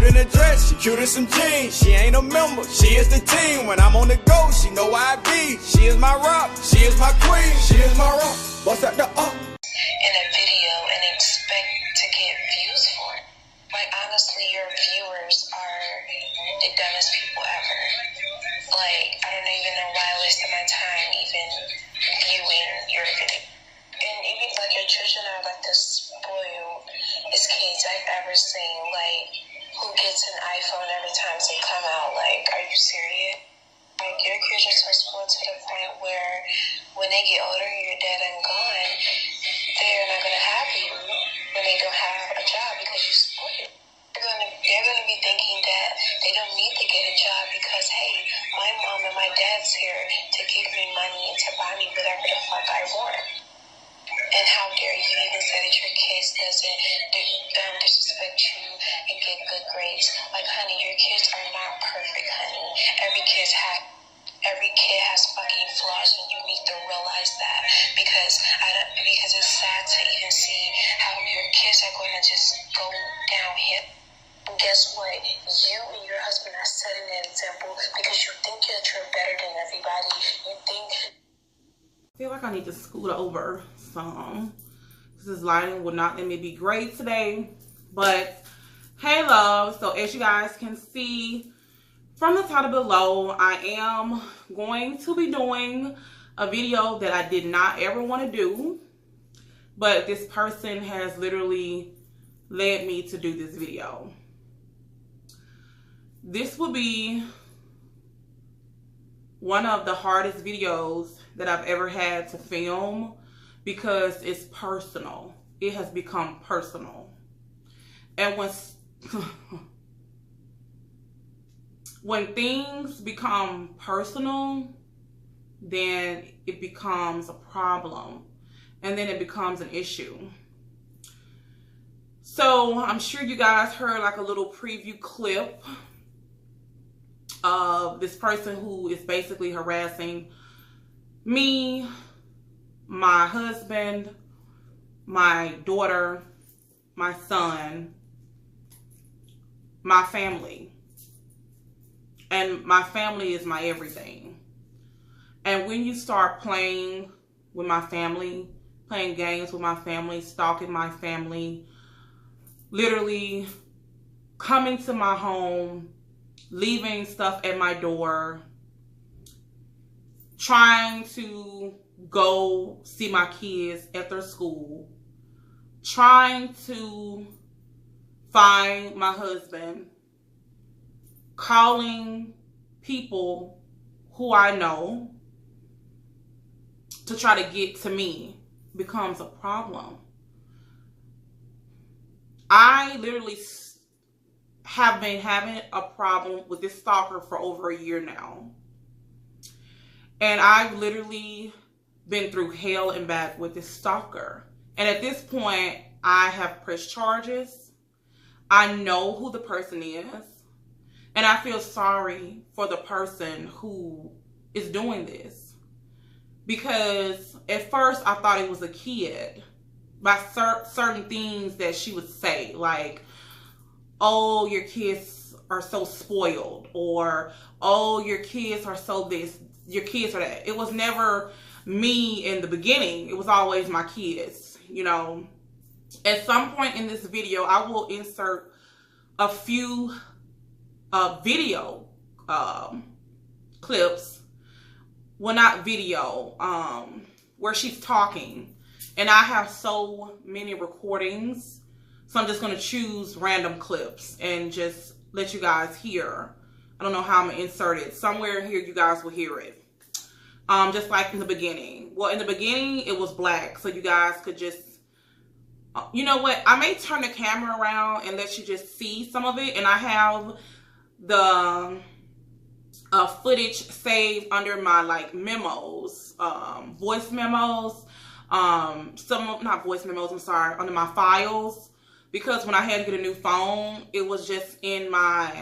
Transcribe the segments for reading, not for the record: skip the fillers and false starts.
cute in a dress, she cute in some jeans. She ain't a member, she is the team. When I'm on the go, she know where I be. She is my rock, she is my queen. She is my rock, bust at the up. In a video and expect to get views for it. Like, honestly, your viewers are the dumbest people ever. Like, I don't even know why I wasted my time even viewing your video. And even like your children are like the spoiled kids I've ever seen. Like, who gets an iPhone every time they come out? Like, are you serious? Like, your kids are so spoiled to the point where when they get older and your dad and gone, they're not gonna have you when they don't have a job because you spoiled. They're gonna be thinking that they don't need to get a job because, hey, my mom and my dad's here to give me money and to buy me whatever the fuck I want. And how dare you even say that your kids doesn't disrespect you and get good grades? Like, honey, your kids are not perfect, honey. Every kid has fucking flaws, and you need to realize that because it's sad to even see how your kids are going to just go downhill. And guess what? You and your husband are setting an example because you think that you're better than everybody. You think. I feel like I need to scoot over some because this lighting will not let me be great today. But hey, love. So as you guys can see from the title below, I am going to be doing a video that I did not ever want to do, but this person has literally led me to do this video. This will be one of the hardest videos that I've ever had to film because it's personal. It has become personal. And when things become personal, then it becomes a problem. And then it becomes an issue. So I'm sure you guys heard like a little preview clip of this person who is basically harassing me, my husband, my daughter, my son, my family. And my family is my everything. And when you start playing with my family, playing games with my family, stalking my family, literally coming to my home, leaving stuff at my door, trying to go see my kids at their school, trying to find my husband, calling people who I know to try to get to me becomes a problem. I literally have been having a problem with this stalker for over a year now. And I've literally been through hell and back with this stalker. And at this point, I have pressed charges. I know who the person is. And I feel sorry for the person who is doing this. Because at first I thought it was a kid by certain things that she would say. Like, oh, your kids are so spoiled. Or, oh, your kids are so this. Your kids are that. It was never me in the beginning. It was always my kids, you know. At some point in this video, I will insert a few video clips. Well, not video, where she's talking. And I have so many recordings. So I'm just going to choose random clips and just let you guys hear. I don't know how I'm going to insert it. Somewhere here you guys will hear it. Just like in the beginning. Well, in the beginning, it was black. So you guys could just... you know what? I may turn the camera around and let you just see some of it. And I have the footage saved under my like memos, voice memos, not voice memos, I'm sorry, under my files. Because when I had to get a new phone, it was just in my,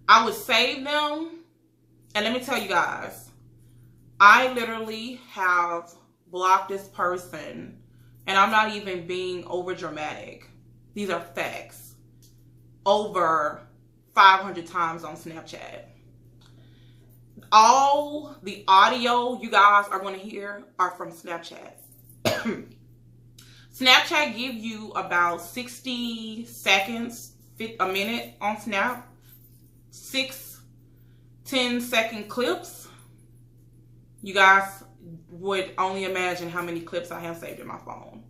I would save them. And let me tell you guys, I literally have blocked this person. And I'm not even being over dramatic. These are facts. over 500 times on Snapchat. All the audio you guys are going to hear are from Snapchat. Snapchat give you about 60 seconds, a minute on Snap. 6-10-second clips. You guys would only imagine how many clips I have saved in my phone.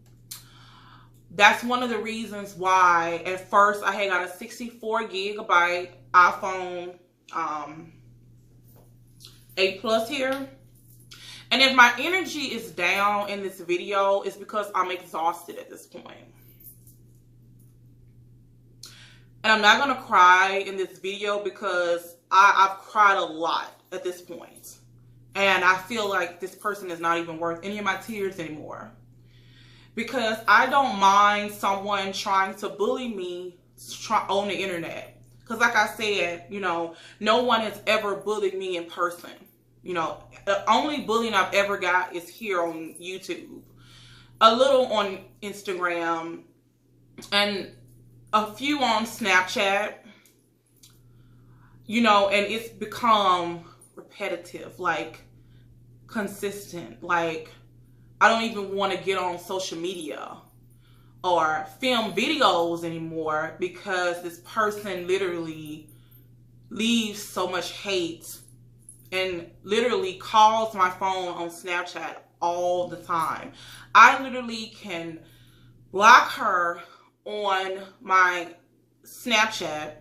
That's one of the reasons why at first I had got a 64 gigabyte iPhone 8 Plus here. And if my energy is down in this video, it's because I'm exhausted at this point. And I'm not going to cry in this video because I've cried a lot at this point. And I feel like this person is not even worth any of my tears anymore. Because I don't mind someone trying to bully me on the internet. Because like I said, you know, no one has ever bullied me in person. You know, the only bullying I've ever got is here on YouTube. A little on Instagram. And a few on Snapchat. You know, and it's become repetitive. Like, consistent. Like, I don't even want to get on social media or film videos anymore because this person literally leaves so much hate and literally calls my phone on Snapchat all the time. I literally can block her on my Snapchat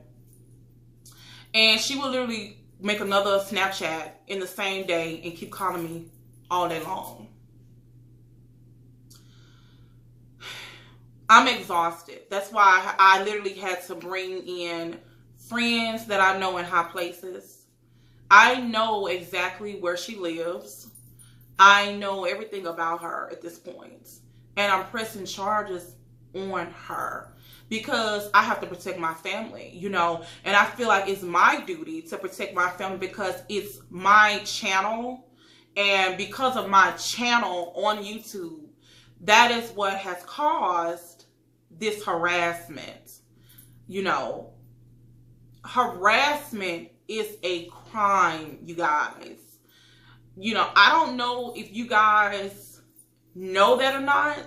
and she will literally make another Snapchat in the same day and keep calling me all day long. I'm exhausted. That's why I literally had to bring in friends that I know in high places. I know exactly where she lives. I know everything about her at this point. And I'm pressing charges on her because I have to protect my family, you know. And I feel like it's my duty to protect my family because it's my channel. And because of my channel on YouTube, that is what has caused this harassment. You know, harassment is a crime, you guys. You know, I don't know if you guys know that or not,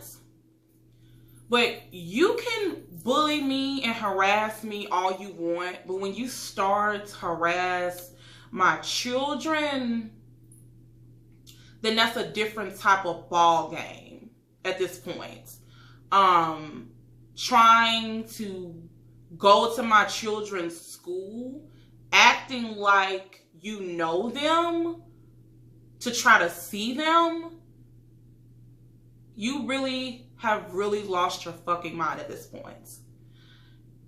but you can bully me and harass me all you want, but when you start to harass my children, then that's a different type of ball game at this point. Trying to go to my children's school, acting like you know them to try to see them, you really have lost your fucking mind at this point.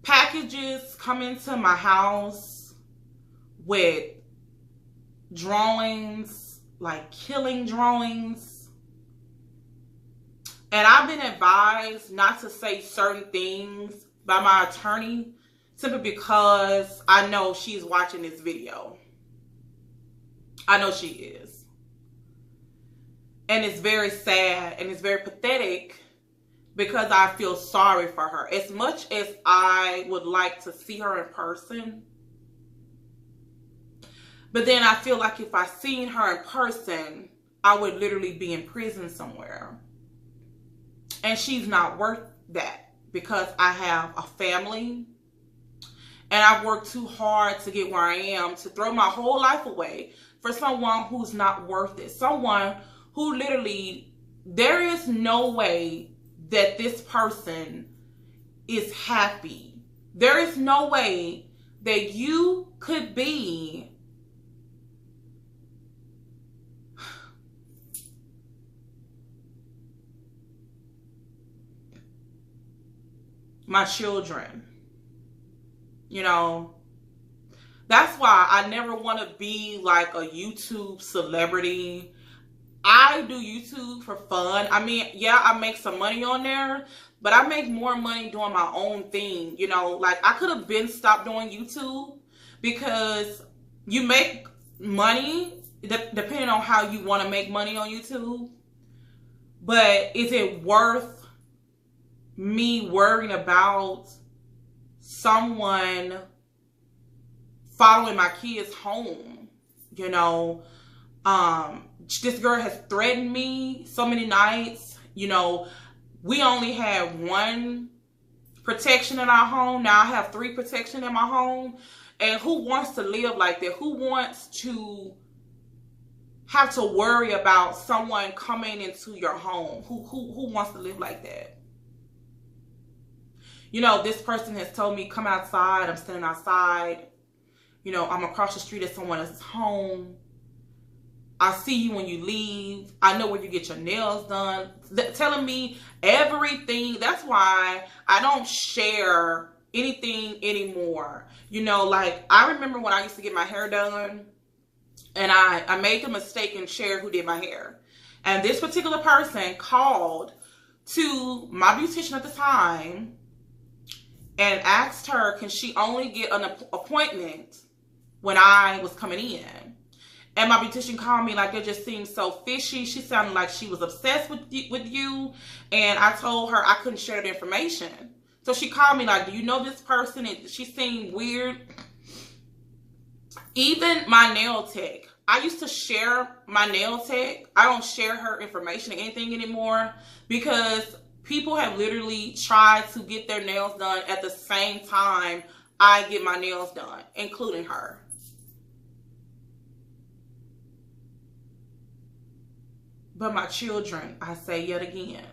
Packages come into my house with drawings, like killing drawings. And I've been advised not to say certain things by my attorney simply because I know she's watching this video. I know she is. And it's very sad and it's very pathetic because I feel sorry for her. As much as I would like to see her in person, but then I feel like if I seen her in person, I would literally be in prison somewhere. And she's not worth that because I have a family and I've worked too hard to get where I am, to throw my whole life away for someone who's not worth it. Someone who literally, there is no way that this person is happy. There is no way that you could be my children. You know, that's why I never want to be like a YouTube celebrity. I do YouTube for fun. I mean, yeah, I make some money on there, but I make more money doing my own thing. You know, like I could have been stopped doing YouTube because you make money depending on how you want to make money on YouTube. But is it worth me worrying about someone following my kids home. You know, this girl has threatened me so many nights. You know, we only had 1 protection in our home. Now I have 3 protection in my home. And who wants to live like that? Who wants to have to worry about someone coming into your home? Who wants to live like that? You know, this person has told me, come outside. I'm standing outside. You know, I'm across the street at someone else's home. I see you when you leave. I know where you get your nails done. Telling me everything. That's why I don't share anything anymore. You know, like, I remember when I used to get my hair done, and I made the mistake and shared who did my hair. And this particular person called to my beautician at the time and asked her, can she only get an appointment when I was coming in? And my beautician called me like, it just seemed so fishy. She sounded like she was obsessed with you. And I told her I couldn't share the information. So she called me like, do you know this person? And she seemed weird. Even my nail tech. I used to share my nail tech. I don't share her information or anything anymore because people have literally tried to get their nails done at the same time I get my nails done, including her. But my children, I say yet again,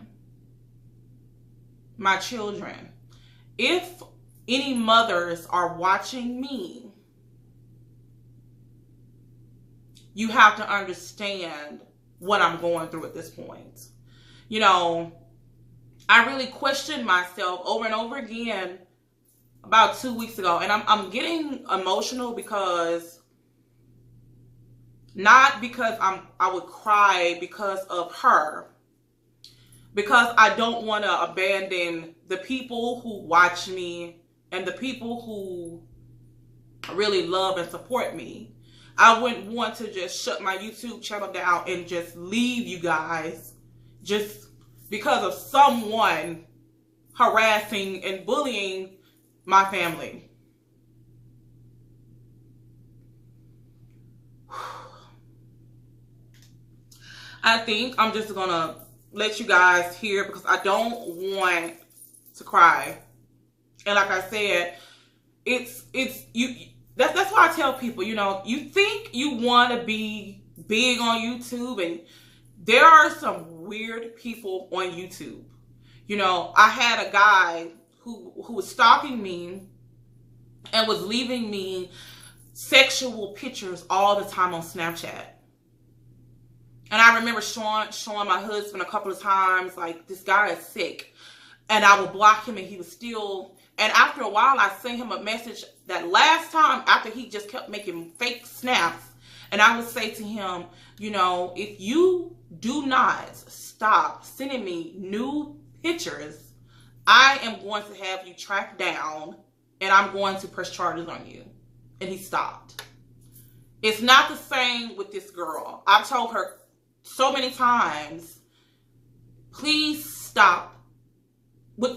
my children, if any mothers are watching me, you have to understand what I'm going through at this point. You know, I really questioned myself over and over again about 2 weeks ago. And I'm getting emotional because, not because I would cry because of her, because I don't want to abandon the people who watch me and the people who really love and support me. I wouldn't want to just shut my YouTube channel down and just leave you guys just because of someone harassing and bullying my family. I think I'm just gonna let you guys hear because I don't want to cry. And like I said, that's why I tell people, you know, you think you want to be big on YouTube, and there are some weird people on YouTube. You know, I had a guy who was stalking me and was leaving me sexual pictures all the time on Snapchat. And I remember showing my husband a couple of times, like, this guy is sick. And I would block him and he was still... And after a while, I sent him a message that last time after he just kept making fake snaps. And I would say to him, you know, if you do not stop sending me new pictures, I am going to have you tracked down and I'm going to press charges on you. And he stopped. It's not the same with this girl. I've told her so many times, please stop.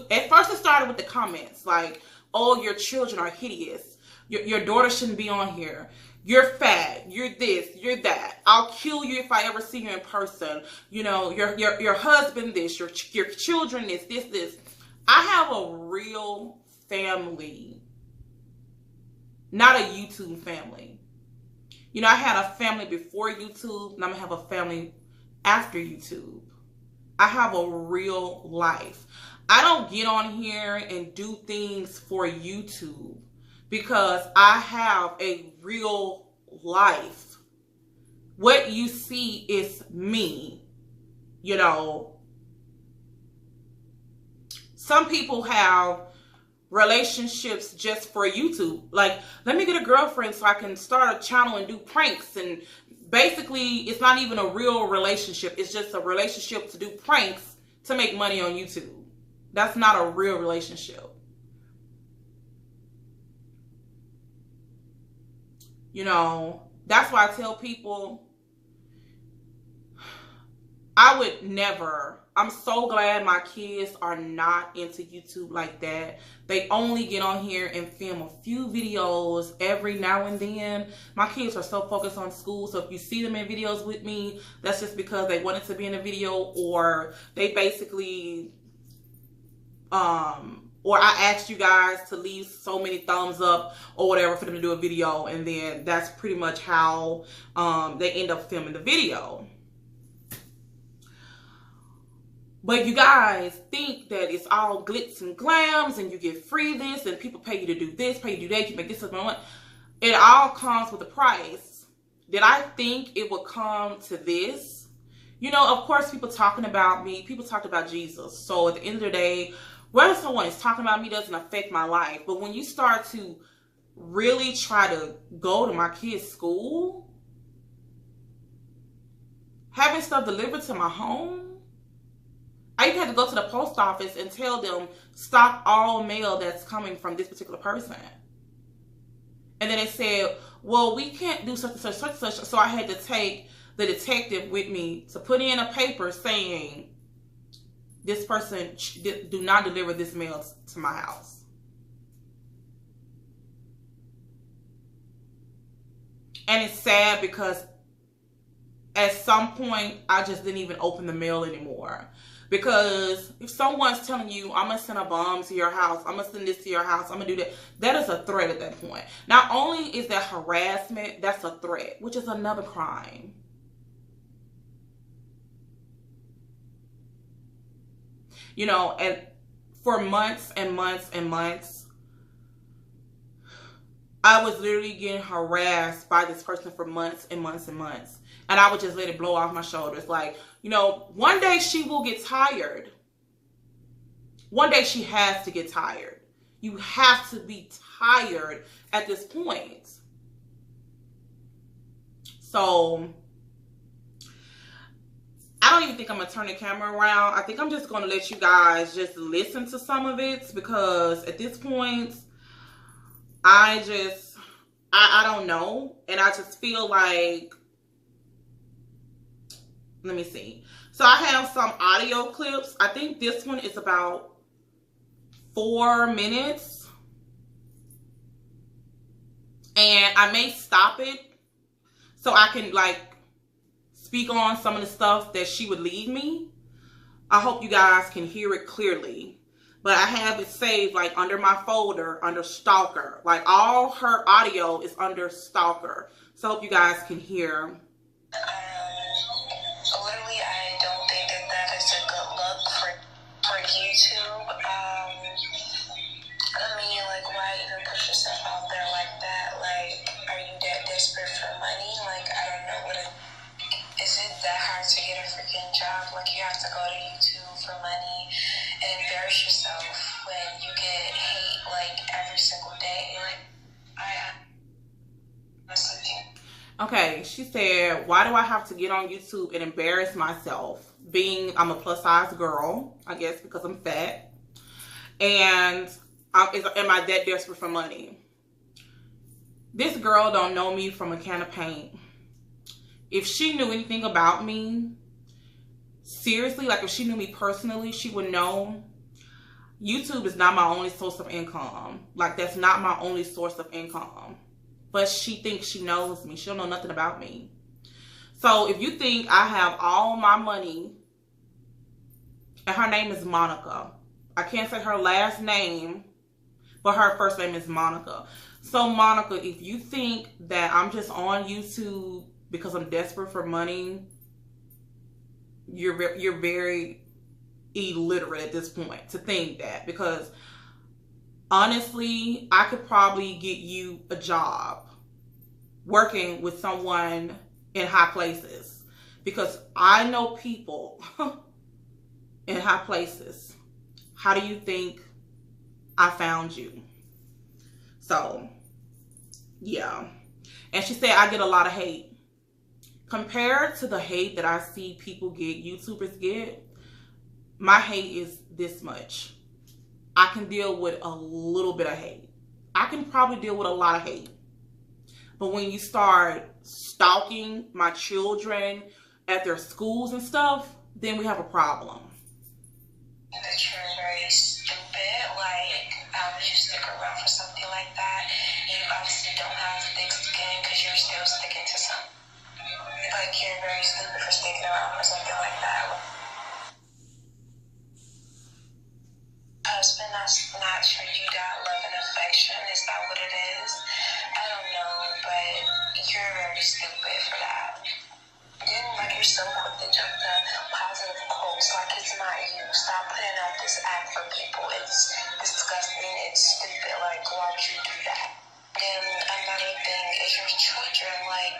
At first it started with the comments like, oh, your children are hideous. Your daughter shouldn't be on here. You're fat. You're this. You're that. I'll kill you if I ever see you in person. You know, your husband this. Your children this. I have a real family. Not a YouTube family. You know, I had a family before YouTube, and I'm going to have a family after YouTube. I have a real life. I don't get on here and do things for YouTube because I have a real life. What you see is me. You know, some people have relationships just for YouTube. Like, let me get a girlfriend so I can start a channel and do pranks. And basically, it's not even a real relationship. It's just a relationship to do pranks to make money on YouTube. That's not a real relationship. You know, that's why I tell people, I would never. I'm so glad my kids are not into YouTube like that. They only get on here and film a few videos every now and then. My kids are so focused on school, so if you see them in videos with me, that's just because they wanted to be in a video, or they basically, or I asked you guys to leave so many thumbs up or whatever for them to do a video, and then that's pretty much how they end up filming the video. But you guys think that it's all glitz and glams and you get free this and people pay you to do this, pay you to do that, you make this much money. It all comes with a price. Did I think it would come to this? You know, of course, people talking about me, people talked about Jesus. So at the end of the day, whether someone is talking about me doesn't affect my life. But when you start to really try to go to my kids' school, having stuff delivered to my home, I even had to go to the post office and tell them, stop all mail that's coming from this particular person. And then they said, well, we can't do such and such, such and such. So I had to take the detective with me to put in a paper saying, this person do not deliver this mail to my house. And it's sad because at some point, I just didn't even open the mail anymore. Because if someone's telling you, I'm going to send a bomb to your house, I'm going to send this to your house, I'm going to do that, that is a threat at that point. Not only is that harassment, that's a threat, which is another crime. You know, and for months and months and months, I was literally getting harassed by this person for months and months and months. And I would just let it blow off my shoulders. Like, you know, one day she will get tired. One day she has to get tired. You have to be tired at this point. So, I don't even think I'm going to turn the camera around. I think I'm just going to let you guys just listen to some of it. Because at this point, I don't know. And I just feel like, let me see. So I have some audio clips. I think this one is about 4 minutes. And I may stop it so I can like speak on some of the stuff that she would leave me. I hope you guys can hear it clearly. But I have it saved like under my folder under Stalker. Like all her audio is under Stalker. So I hope you guys can hear. Literally, I don't think that is a good look for YouTube. I mean, like, why even put yourself out there like that? Like, are you that desperate for money? Like, I don't know what it is. It that hard to get a freaking job? Like, you have to go to YouTube for money and embarrass yourself when you get hate like every single day. Like, I honestly think. Okay, she said, why do I have to get on YouTube and embarrass myself? I'm a plus size girl, I guess because I'm fat. And am I that desperate for money? This girl don't know me from a can of paint. If she knew anything about me, seriously, like if she knew me personally, she would know YouTube is not my only source of income. Like that's not my only source of income. But she thinks she knows me. She don't know nothing about me. So if you think I have all my money, and her name is Monica. I can't say her last name, but her first name is Monica. So Monica, if you think that I'm just on YouTube because I'm desperate for money, you're very illiterate at this point to think that. Because honestly, I could probably get you a job working with someone in high places. Because I know people in high places. How do you think I found you? So, yeah. And she said, I get a lot of hate. Compared to the hate that I see people get, YouTubers get, my hate is this much. I can deal with a little bit of hate. I can probably deal with a lot of hate. But when you start stalking my children at their schools and stuff, then we have a problem. That you're very stupid. Like, how would you stick around for something like that? You obviously don't have thick skin because you're still sticking to something. Like, you're very stupid for sticking around for something like that. Husband, not sure you got love and affection. Is that what it is? I don't know, but you're very stupid for that. Then, like, you're so quick to jump the positive quotes, like it's not you. Stop putting out this act for people. It's disgusting. It's stupid. Like, why would you do that? Then another thing is your children. Like,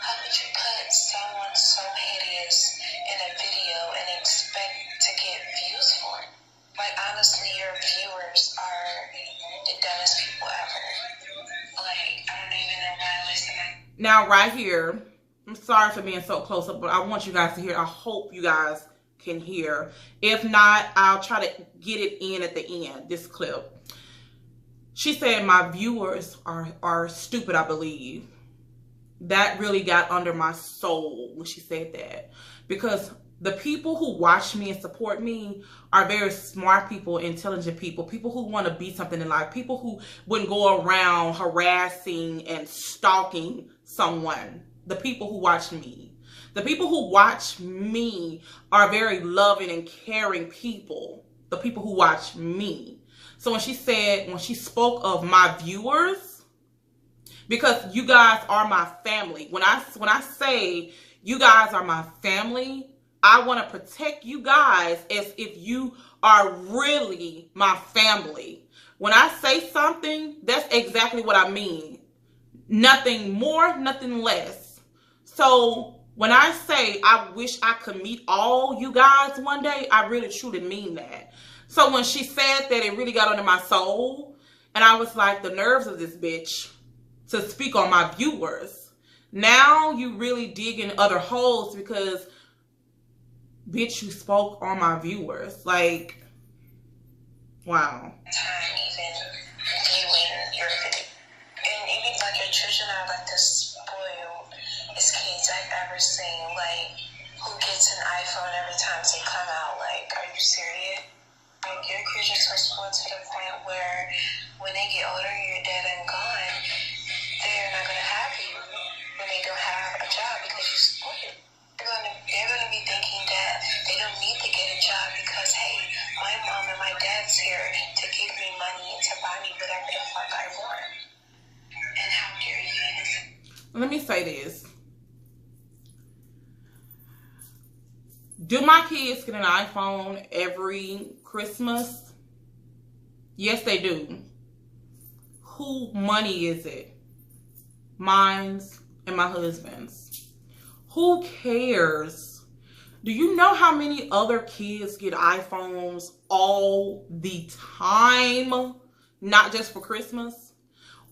how could you put someone so hideous in a video and expect to get views for it? Like, honestly, your viewers are the dumbest people ever. Like, I don't even know why I listen. Now, right here, I'm sorry for being so close up, but I want you guys to hear. I hope you guys can hear. If not, I'll try to get it in at the end, this clip. She said, my viewers are stupid, I believe. That really got under my soul when she said that. Because the people who watch me and support me are very smart people, intelligent people, people who want to be something in life, people who wouldn't go around harassing and stalking someone. The people who watch me. The people who watch me are very loving and caring people. The people who watch me. So when she spoke of my viewers, because you guys are my family. When I say you guys are my family, I want to protect you guys as if you are really my family. When I say something, that's exactly what I mean. Nothing more, nothing less. So when I say I wish I could meet all you guys one day, I really truly mean that. So when she said that, it really got under my soul. And I was like, the nerves of this bitch to speak on my viewers. Now you really dig in other holes because, bitch, you spoke on my viewers. Like, wow. Time even viewing your video. And even like your children are like the spoiled kids I've ever seen. Like, who gets an iPhone every time they come out? Like, are you serious? Like, your kids are so spoiled to the point where when they get older, you're dead and gone, they're not going to have you when they don't have a job because you spoiled. They're gonna be thinking that they don't need to get a job because, hey, my mom and my dad's here to give me money and to buy me whatever the fuck I want. And how dare you? Let me say this. Do my kids get an iPhone every Christmas? Yes, they do. Who money is it? Mine's and my husband's. Who cares? Do you know how many other kids get iPhones all the time? Not just for Christmas?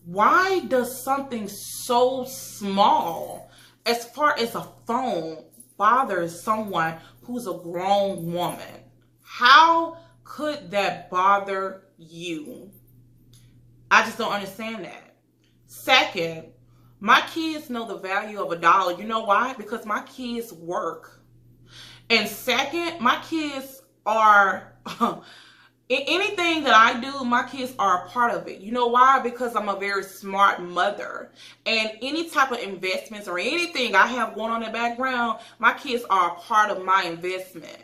Why does something so small as far as a phone bother someone who's a grown woman? How could that bother you? I just don't understand that. Second, my kids know the value of $1. You know why? Because my kids work. And second, my kids are, anything that I do, my kids are a part of it. You know why? Because I'm a very smart mother. And any type of investments or anything I have going on in the background, my kids are a part of my investment.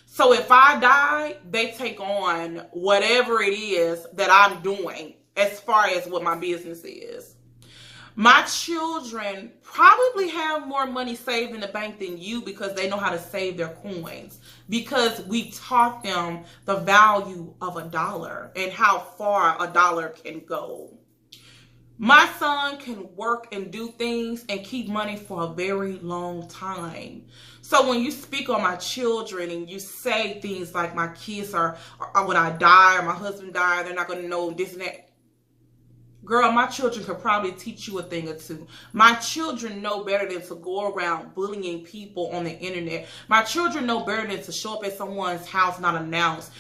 So if I die, they take on whatever it is that I'm doing as far as what my business is. My children probably have more money saved in the bank than you because they know how to save their coins. Because we taught them the value of $1 and how far $1 can go. My son can work and do things and keep money for a very long time. So when you speak on my children and you say things like my kids are when I die or my husband die, they're not going to know this and that. Girl, my children could probably teach you a thing or two. My children know better than to go around bullying people on the internet. My children know better than to show up at someone's house not announced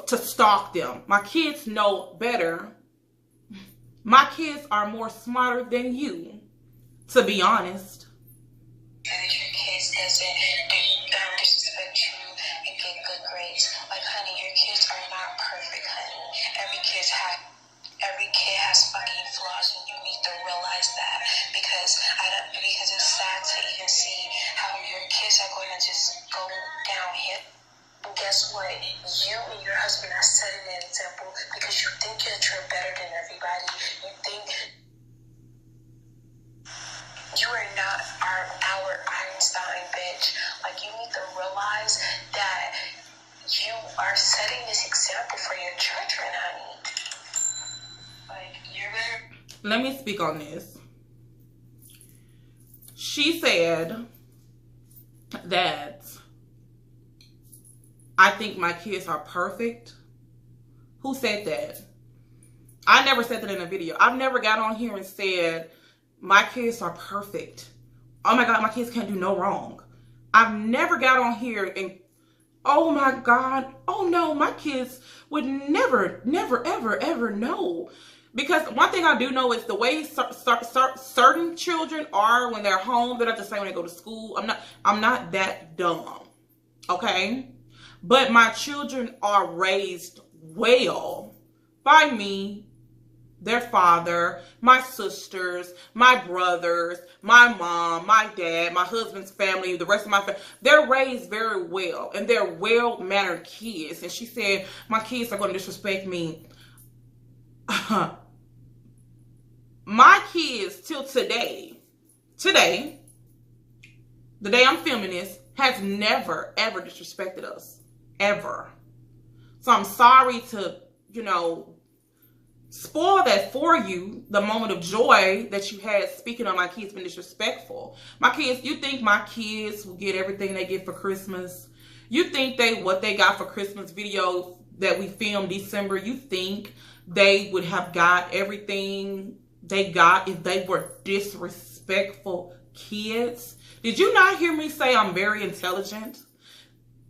to stalk them. My kids know better. My kids are more smarter than you, to be honest. And if your kids doesn't disrespect you let me speak on this. She said that I think my kids are perfect. Who said that? I never said that in a video. I've never got on here and said my kids are perfect. Oh my God, my kids can't do no wrong. I've never got on here and, oh my God, oh no, my kids would never, ever know. Because one thing I do know is the way certain children are when they're home, they're not the same when they go to school. I'm not that dumb, okay? But my children are raised well by me, their father, my sisters, my brothers, my mom, my dad, my husband's family, the rest of my family. They're raised very well, and they're well-mannered kids. And she said, my kids are going to disrespect me. My kids till today, the day I'm filming this, has never, ever disrespected us. Ever. So I'm sorry to, you know, spoil that for you, the moment of joy that you had speaking on my kids being disrespectful. My kids, you think my kids will get everything they get for Christmas? You think what they got for Christmas video that we filmed December, you think they would have got everything they got if they were disrespectful kids? Did you not hear me say I'm very intelligent?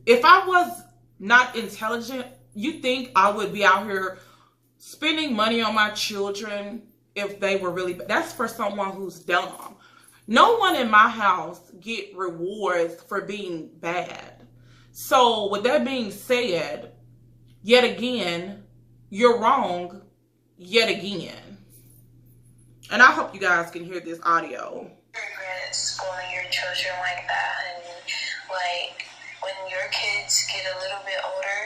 If I was not intelligent, you think I would be out here spending money on my children if they were really bad? That's for someone who's dumb. No one in my house get rewards for being bad. So with that being said, yet again, you're wrong yet again. And I hope you guys can hear this audio. Regret schooling your children like that, and like when your kids get a little bit older,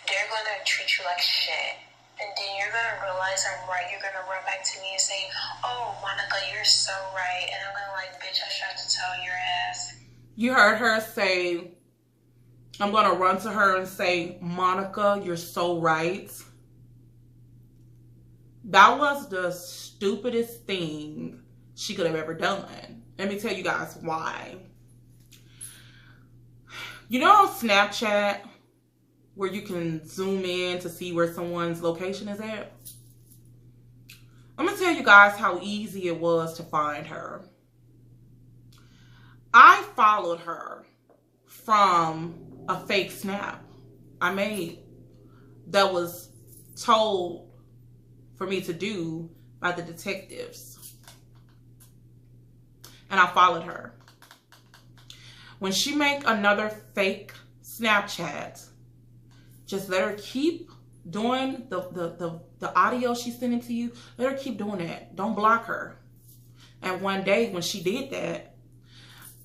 they're gonna treat you like shit. And then you're gonna realize I'm right. You're gonna run back to me and say, "Oh, Monica, you're so right." And I'm gonna like, "Bitch, I tried to tell your ass." You heard her say, I'm gonna run to her and say, "Monica, you're so right." That was the stupidest thing she could have ever done. Let me tell you guys why. You know on Snapchat where you can zoom in to see where someone's location is at? I'm gonna tell you guys how easy it was to find her. I followed her from a fake snap I made that was told for me to do by the detectives. And I followed her. When she make another fake Snapchat, just let her keep doing the audio she's sending to you. Let her keep doing that. Don't block her. And one day when she did that,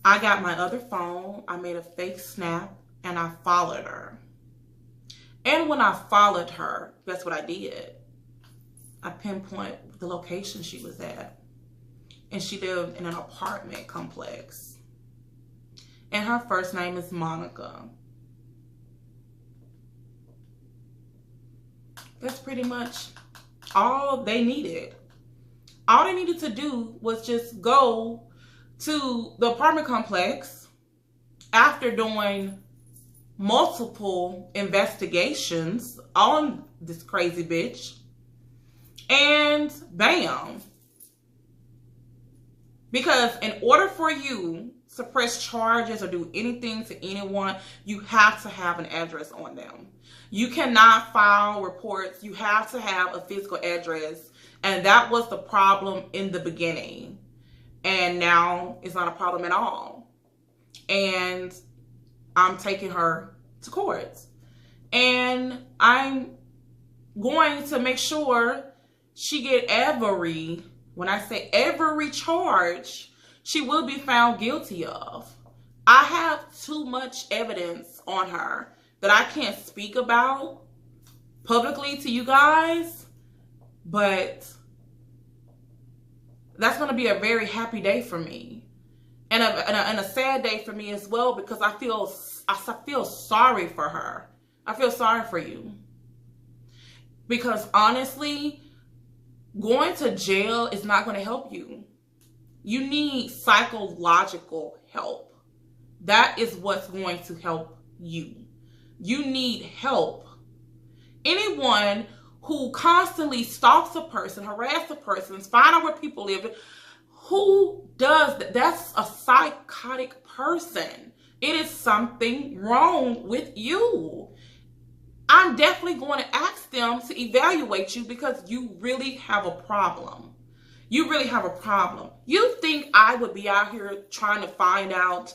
I got my other phone, I made a fake snap, and I followed her. And when I followed her, guess what I did? I pinpoint the location she was at. And she lived in an apartment complex. And her first name is Monica. That's pretty much all they needed. All they needed to do was just go to the apartment complex after doing multiple investigations on this crazy bitch. And bam. Because in order for you to press charges or do anything to anyone, you have to have an address on them. You cannot file reports. You have to have a physical address. And that was the problem in the beginning. And now it's not a problem at all. And I'm taking her to court. And I'm going to make sure she get every, when I say every charge, she will be found guilty of. I have too much evidence on her that I can't speak about publicly to you guys, but that's going to be a very happy day for me. And a sad day for me as well, because I feel sorry for her. I feel sorry for you. Because honestly, Going to jail is not going to help you. You need psychological help. That is what's going to help you. You need help. Anyone who constantly stalks a person, harasses a person, find out where people live, who does that? That's a psychotic person. It is something wrong with you. I'm definitely going to ask them to evaluate you because you really have a problem. You really have a problem. You think I would be out here trying to find out?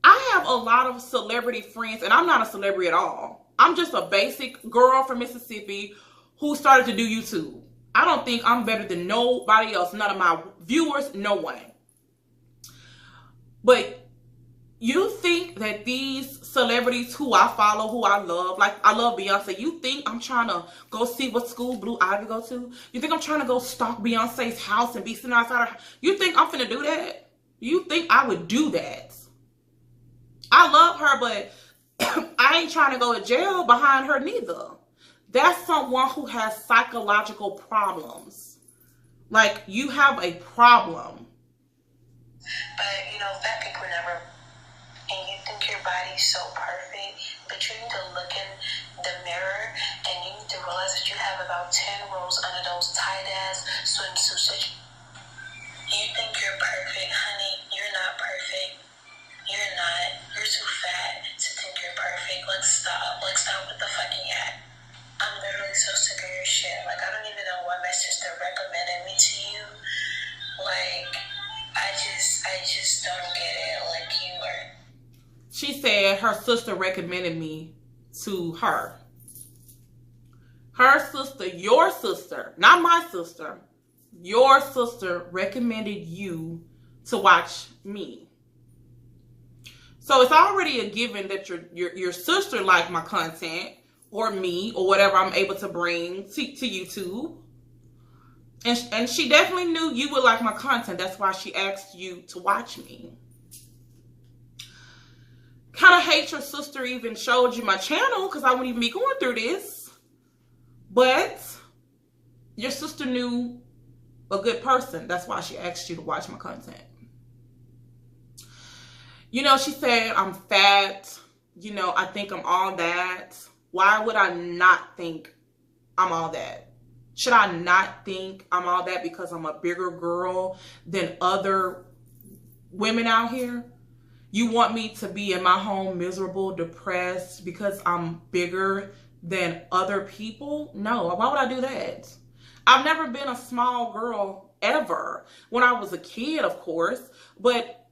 I have a lot of celebrity friends, and I'm not a celebrity at all. I'm just a basic girl from Mississippi who started to do YouTube. I don't think I'm better than nobody else, none of my viewers, no one. But you think that these celebrities who I follow, who I love, like I love Beyonce, you think I'm trying to go see what school Blue Ivy go to? You think I'm trying to go stalk Beyonce's house and be sitting outside her? You think I'm finna do that? You think I would do that? I love her, but I ain't trying to go to jail behind her neither. That's someone who has psychological problems. Like, you have a problem. But, you know, fat people never, and you think your body's so perfect, but you need to look in the mirror and you need to realize that you have about 10 rows under those tight-ass swimsuits. You think you're perfect, honey. You're not perfect. You're not. You're too fat to think you're perfect. Let's stop. Let's stop with the fucking act. I'm literally so sick of your shit. Like, I don't even know why my sister recommended me to you. Like, I just don't get it. Like, you are. She said her sister recommended me to her. Her sister, your sister, not my sister, your sister recommended you to watch me. So it's already a given that your sister liked my content, or me, or whatever I'm able to bring to YouTube. And she definitely knew you would like my content. That's why she asked you to watch me. Kind of hate your sister even showed you my channel because I wouldn't even be going through this. But your sister knew a good person. That's why she asked you to watch my content. You know, she said I'm fat. You know, I think I'm all that. Why would I not think I'm all that? Should I not think I'm all that because I'm a bigger girl than other women out here? You want me to be in my home miserable, depressed because I'm bigger than other people? No, why would I do that? I've never been a small girl ever. When I was a kid, of course, but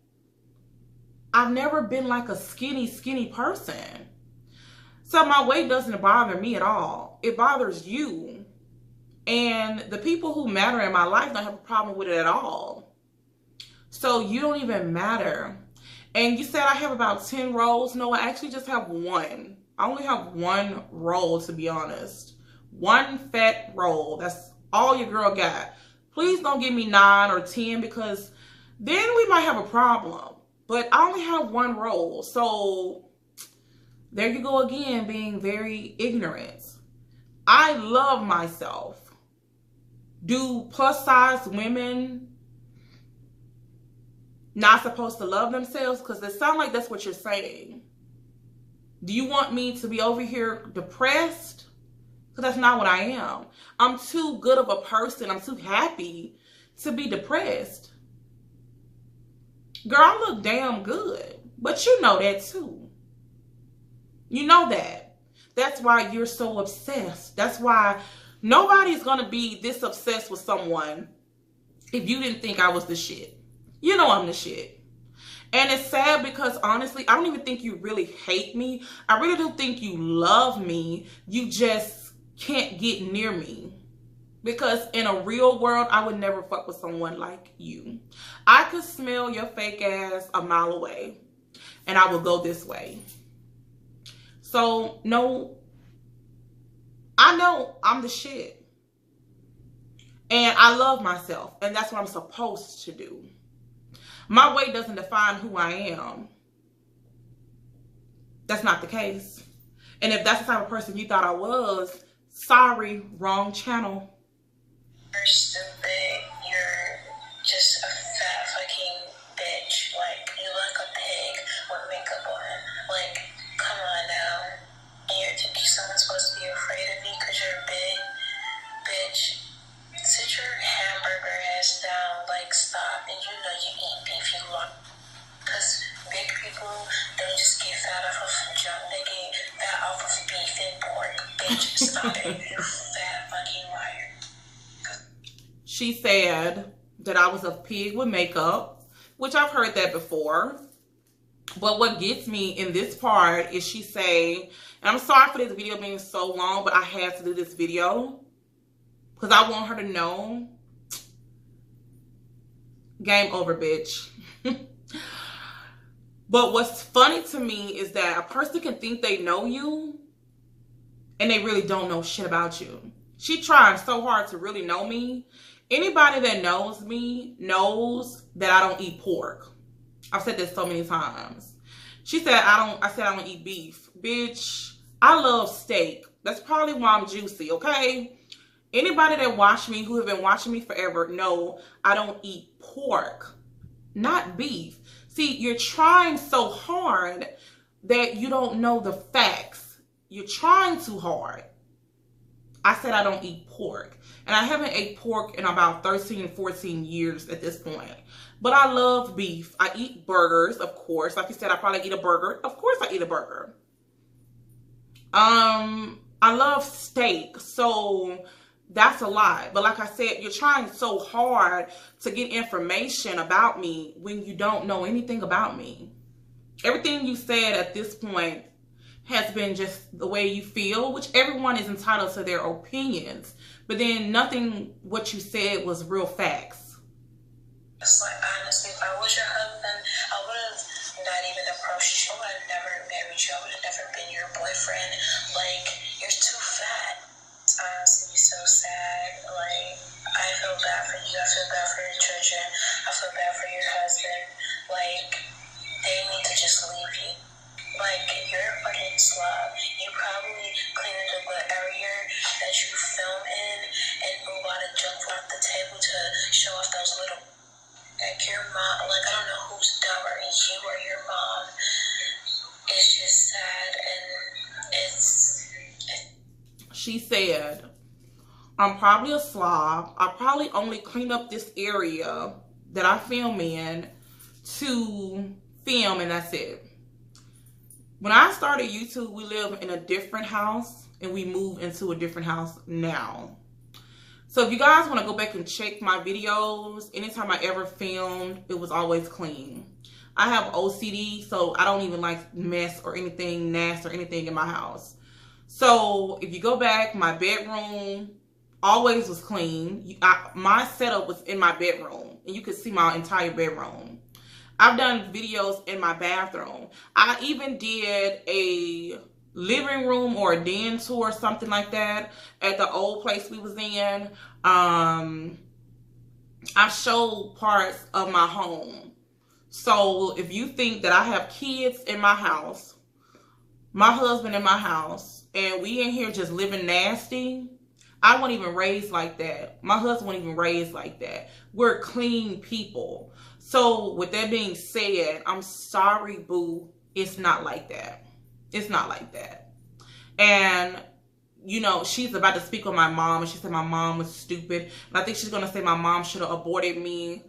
I've never been like a skinny person. So my weight doesn't bother me at all. It bothers you. And the people who matter in my life don't have a problem with it at all. So you don't even matter. And you said I have about 10 rolls. No, I actually just have one. I only have one roll, to be honest. One fat roll. That's all your girl got. Please don't give me 9 or 10 because then we might have a problem. But I only have one roll. So there you go again, being very ignorant. I love myself. Do plus size women not supposed to love themselves? Because it sounds like that's what you're saying. Do you want me to be over here depressed? Because that's not what I am. I'm too good of a person. I'm too happy to be depressed. Girl, I look damn good. But you know that too. You know that. That's why you're so obsessed. That's why nobody's going to be this obsessed with someone if you didn't think I was the shit. You know I'm the shit. And it's sad because honestly, I don't even think you really hate me. I really do think you love me. You just can't get near me. Because in a real world, I would never fuck with someone like you. I could smell your fake ass a mile away. And I would go this way. So, no. I know I'm the shit. And I love myself. And that's what I'm supposed to do. My weight doesn't define who I am. That's not the case. And if that's the type of person you thought I was, sorry, wrong channel. You're stupid. You're just a fat fucking bitch. Like, you look a pig with makeup on. Like, come on now. And you're thinking someone's supposed to be afraid of me because you're big? Bitch, sit your hamburger ass down. Like, stop. And you know you eat beef, you want. Because big people don't just get fat off of junk. They get fat off of beef and pork. Bitch, stop it. You fat fucking liar. She said that I was a pig with makeup, which I've heard that before. But what gets me in this part is she say, and I'm sorry for this video being so long, but I had to do this video because I want her to know, game over, bitch. But what's funny to me is that a person can think they know you and they really don't know shit about you. She trying so hard to really know me. Anybody that knows me knows that I don't eat pork. I've said this so many times. She said I don't eat beef. Bitch, I love steak. That's probably why I'm juicy, okay? Anybody that watched me, who have been watching me forever, know I don't eat pork, not beef. See, you're trying so hard that you don't know the facts. You're trying too hard. I said I don't eat pork. And I haven't ate pork in about 13, 14 years at this point. But I love beef. I eat burgers, of course. Like you said, I probably eat a burger. Of course I eat a burger. I love steak. So that's a lie. But like I said, you're trying so hard to get information about me when you don't know anything about me. Everything you said at this point has been just the way you feel, which everyone is entitled to their opinions. But then nothing what you said was real facts. It's like, honestly, if I was your husband, I would have not even approached you. I would have never married you. I would have never been your boyfriend. Like, you're too fat. It's honestly so sad. Like, I feel bad for you. I feel bad for your children. I feel bad for your husband. Like, they need to just leave you. Like, you're a fucking slob. You probably clean up the area that you film in and move out of junk off the table to show off those little. Like, your mom, like, I don't know who's dumber, you or your mom. It's just sad, and it's... She said, I'm probably a slob. I probably only clean up this area that I film in to film, and that's it. When I started YouTube, we lived in a different house, and we moved into a different house now. So if you guys want to go back and check my videos, anytime I ever filmed, it was always clean. I have OCD, so I don't even like mess or anything nasty or anything in my house. So if you go back, my bedroom always was clean. My setup was in my bedroom, and you could see my entire bedroom. I've done videos in my bathroom. I even did a living room or a den tour or something like that at the old place we was in. I showed parts of my home. So if you think that I have kids in my house, my husband in my house, and we in here just living nasty, I wasn't even raised like that. My husband wasn't even raised like that. We're clean people. So with that being said, I'm sorry, boo. It's not like that. It's not like that. And, you know, she's about to speak on my mom. And she said my mom was stupid. And I think she's going to say my mom should have aborted me.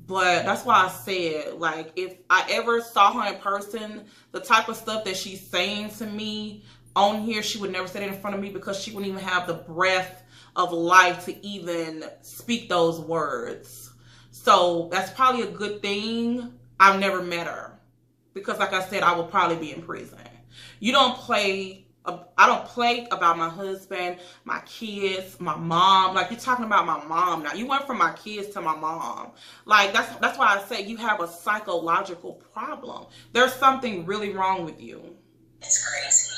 But that's why I said, like, if I ever saw her in person, the type of stuff that she's saying to me on here, she would never say it in front of me because she wouldn't even have the breath of life to even speak those words. So that's probably a good thing I've never met her. Because like I said, I would probably be in prison. You don't play, I don't play about my husband, my kids, my mom. Like, you're talking about my mom now. You went from my kids to my mom. Like, that's why I say you have a psychological problem. There's something really wrong with you. It's crazy.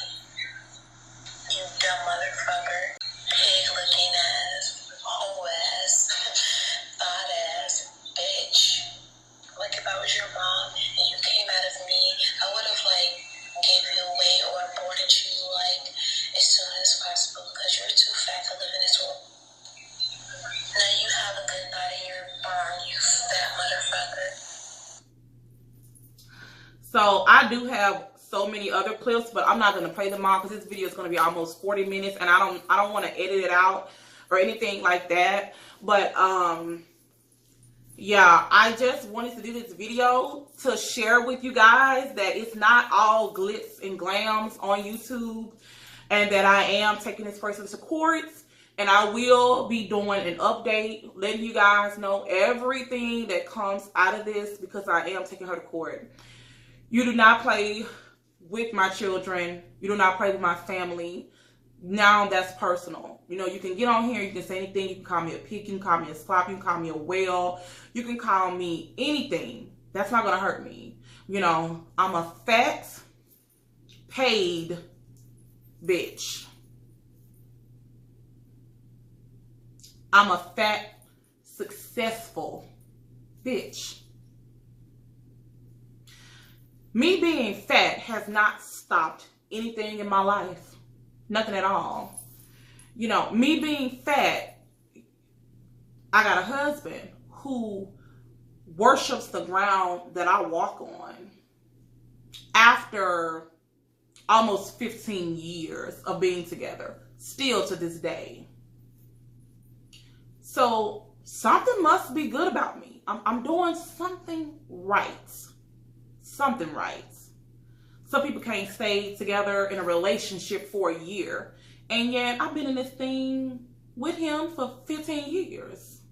You dumb motherfucker. Pig-looking ass, whole ass, thought ass, bitch. Like, if I was your mom and you came out of me, I would have, like, gave you away or aborted you, like, as soon as possible because you're too fat to live in this world. Now, So I do have so many other clips, but I'm not going to play them all because this video is going to be almost 40 minutes, and I don't want to edit it out or anything like that. But yeah, I just wanted to do this video to share with you guys that it's not all glitz and glams on YouTube, and that I am taking this person to court, and I will be doing an update, letting you guys know everything that comes out of this, because I am taking her to court. You do not play with my children. You do not play with my family. Now that's personal. You know, you can get on here, you can say anything. You can call me a pig, you can call me a slop, you can call me a whale, you can call me anything. That's not gonna hurt me. You know, I'm a fat, paid bitch. I'm a fat, successful bitch. Me being fat has not stopped anything in my life. Nothing at all. You know, me being fat, I got a husband who worships the ground that I walk on. After almost 15 years of being together, still to this day. So something must be good about me. I'm doing something right. Something right. Some people can't stay together in a relationship for a year, and yet I've been in this thing with him for 15 years.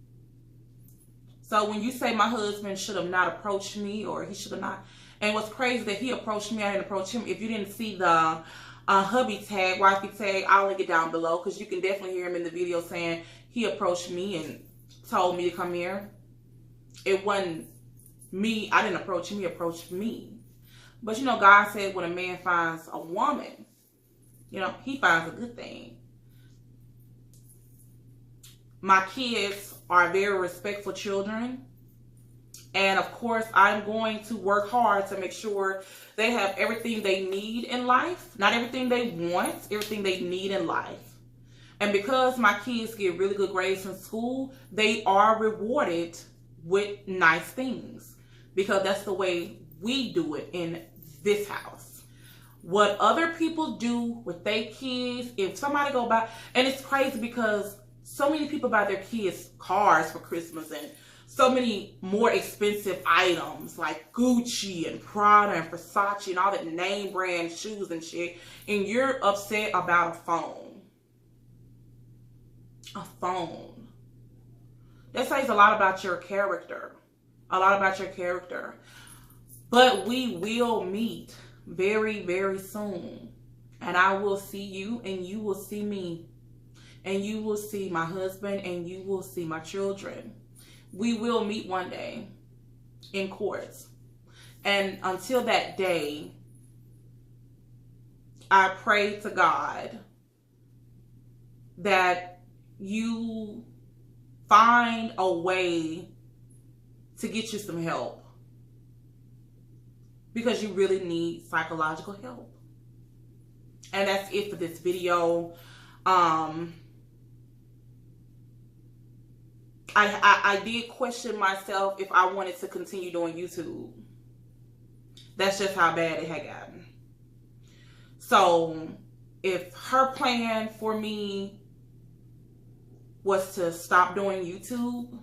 So when you say my husband should have not approached me, or he should have not, and what's crazy that he approached me, I didn't approach him. If you didn't see the hubby tag, wifey tag, I'll link it down below, because you can definitely hear him in the video saying he approached me and told me to come here. It wasn't me. I didn't approach him. He approached me. But, you know, God said when a man finds a woman, you know, he finds a good thing. My kids are very respectful children. And, of course, I'm going to work hard to make sure they have everything they need in life. Not everything they want, everything they need in life. And because my kids get really good grades in school, they are rewarded with nice things. Because that's the way we do it in this house. What other people do with their kids, if somebody go buy, and it's crazy because so many people buy their kids cars for Christmas and so many more expensive items like Gucci and Prada and Versace and all that name brand shoes and shit, and you're upset about a phone. A phone. That says a lot about your character. A lot about your character. But we will meet very, very soon. And I will see you, and you will see me. And you will see my husband, and you will see my children. We will meet one day in courts. And until that day, I pray to God that you find a way to get you some help, because you really need psychological help. And that's it for this video. I did question myself if I wanted to continue doing YouTube. That's just how bad it had gotten. So if her plan for me was to stop doing YouTube,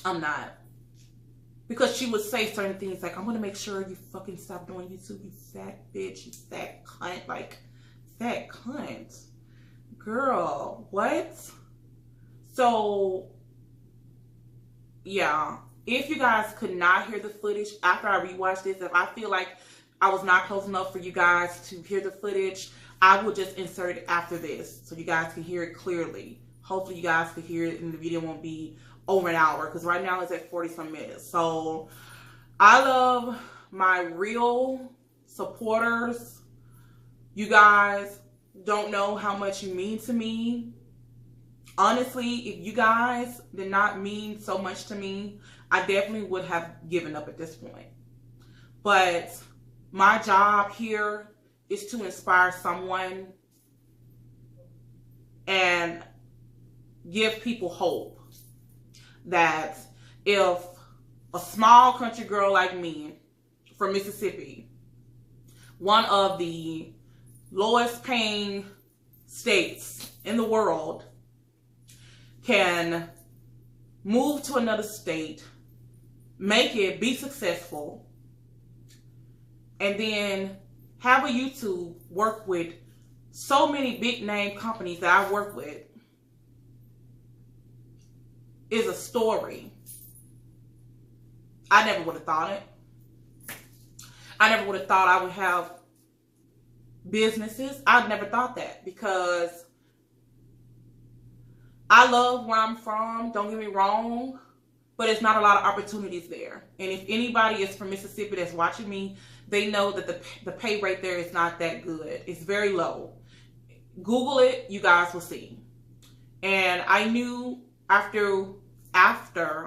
I'm not. Because she would say certain things like, I'm going to make sure you fucking stop doing YouTube, you fat bitch, you fat cunt. Like, fat cunt. Girl, what? So, yeah. If you guys could not hear the footage after I rewatched this, if I feel like I was not close enough for you guys to hear the footage, I will just insert it after this so you guys can hear it clearly. Hopefully you guys can hear it and the video won't be over an hour, because right now it's at 40-some minutes. So I love my real supporters. You guys don't know how much you mean to me. Honestly, if you guys did not mean so much to me, I definitely would have given up at this point. But my job here is to inspire someone and give people hope that if a small country girl like me from Mississippi, one of the lowest paying states in the world, can move to another state, make it, be successful, and then have a YouTube, work with so many big name companies that I work with, is a story. I never would have thought it. I never would have thought I would have businesses. I never thought that, because I love where I'm from, don't get me wrong, but it's not a lot of opportunities there. And if anybody is from Mississippi that's watching me, they know that the pay rate there is not that good. It's very low. Google it, you guys will see. And I knew after our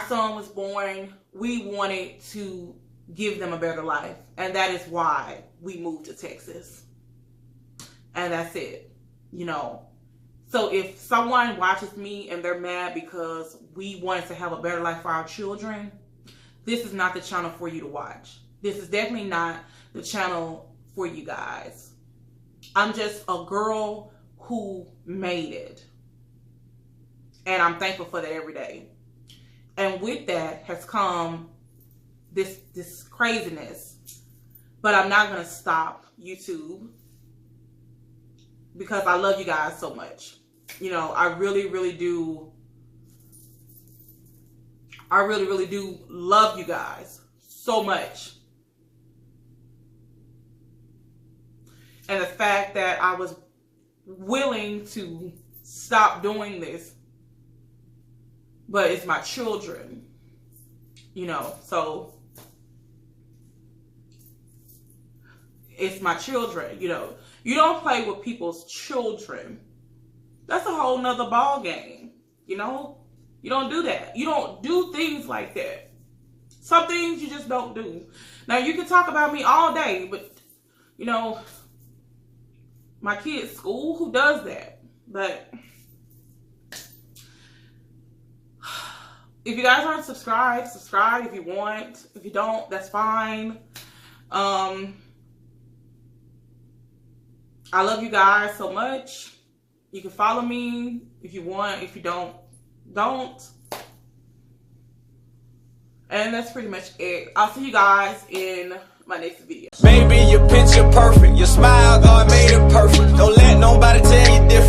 son was born, we wanted to give them a better life. And that is why we moved to Texas. And that's it. You know, so if someone watches me and they're mad because we wanted to have a better life for our children, this is not the channel for you to watch. This is definitely not the channel for you guys. I'm just a girl who made it. And I'm thankful for that every day. And with that has come this craziness. But I'm not going to stop YouTube, because I love you guys so much. You know, I really, really do. I really, really do love you guys so much. And the fact that I was willing to stop doing this, but it's my children, you know, so it's my children, you know. You don't play with people's children. That's a whole nother ball game, you know? You don't do that. You don't do things like that. Some things you just don't do. Now, you can talk about me all day, but, you know, my kids' school, who does that? But if you guys aren't subscribed, subscribe if you want. If you don't, that's fine. I love you guys so much. You can follow me if you want. If you don't, don't. And that's pretty much it. I'll see you guys in my next video. Maybe your picture perfect, your smile, God made it perfect. Don't let nobody tell you different.